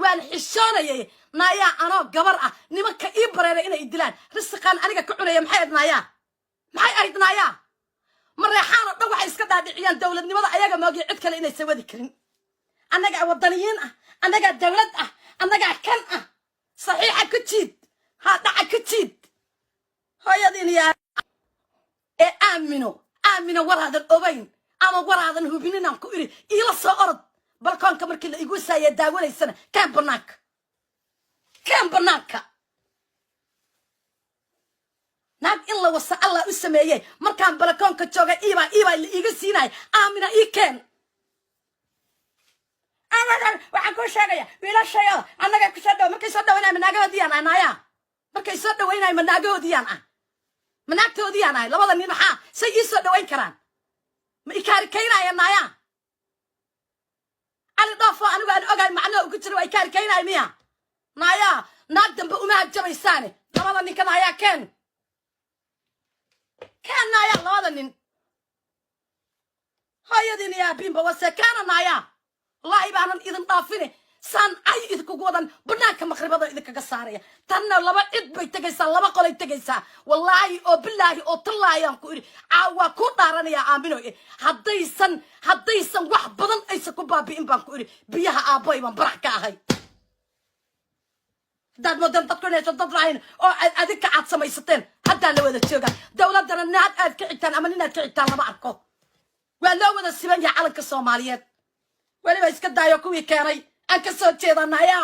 waan xishoonayay naayaa anoo gabar ah nimanka ii bareera inay dilaan risqan aniga ka cunaya maxay ahayd naayaa mareexaan oo dhan waxay iska dhaadhiciyaan dowladnimada ayaga moogiyo cid kale inaysan wadi karin annagaa wadaniyiin ah annagaa dowlad ah annagaa kan ah saxiixa ku jiid haa dhaca ku jiid hooyadiin yaa ee aamino waraadan obayn ama waraadan hubinin aan ku iri iila soo orod balkoonka markii la igu saayay daawanaysana kaan banaanka naag in la wasa allah u sameeyay markaan balkoonka jooga iibaa la iiga siinay aamina ii keen waxaan kuu sheegaya wiilashayo annaga ku soo dhow markay soo dhawaynay manaagahoodiyaan ah naaya markay soo dhawaynay manaagahoodiyaan ah manaagtoodiyaan ah labada nin maxaa say ii soo dhawayn karaan ma ikaarikaynaya naaya ali dhaafo anigu aan ogaay macnaha ugu jiro ay kaarikaynaya miya naaya naag dambe uma hajabaysaane labada ninka naaya keen naaya labada nin hooyadiin yaa bimba wase kaana naaya والله بأنا إذن طافني سان أي إذ كوجودن بناك مخربة إذا كجسارية تنا لبا إذ بيتجسا لبا قل يتجسا والله أو بالله أو طلع يا كوري عوا كودارني يا آمينو هديسن واحد بدن أيس كوبا بإمبان كوري بيها أبوي من بركة هاي داد مدن تكوني تطلعين أو أديك عاد سما يستين حتى لو هذا الشيء دولة درنا ناد أذكرتان أمانينا أذكرتان لما أركو ولو هذا السبب يعلن كالصوماليات waliba iska daayo kuwii keenay aan ka soo jeedanaya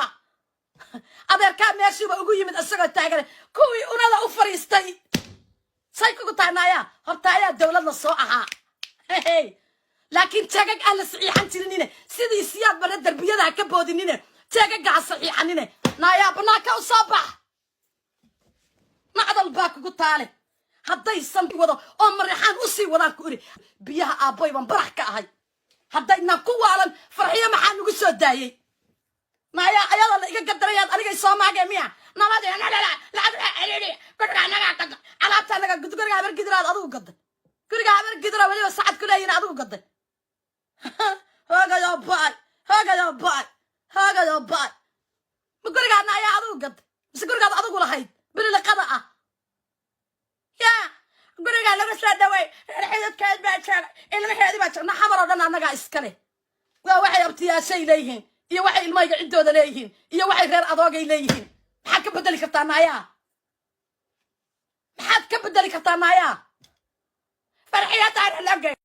adeerka meeshiiba ugu yimid asagoo taagan kuwii unada u fariistay say kugu taanaya horta ayaa dawladda soo ahaa laakiin tagag aan la saxiixan jirinine sidii siyaad bana darbiyada ka boodinine tagaga saxiixanine naaya banaanka u soo bax macdal baa kugu taale haddaysan wado oo marixaan u sii wadaan ku iri biyaha aaboy ban barax ka ahay haddayna ku waalan farxiyo maxaa nugu soo daayay naaya ayada la iga gadarayaan anigay soo maagay miya nabadeen alaabta naga guriga habar gidiraad adigu gaday guriga habar gidira waliba sacad ku leeyihiin adigu gaday hagayo baay ma guriga naaya adigu gaday mise gurigaad adigu lahayd bililaqada ah yaa guriga laga soo dhaway xididkeed baa jooga ilmaheedii baa jooga xamar oo dhan annagaa iskale waa waxay abtiyaashay leeyihiin iyo waxay ilmayga ciddooda leeyihiin iyo waxay reer adoogay leeyihiin maxaad ka bedeli kartaa naaya farxiyadaan lagay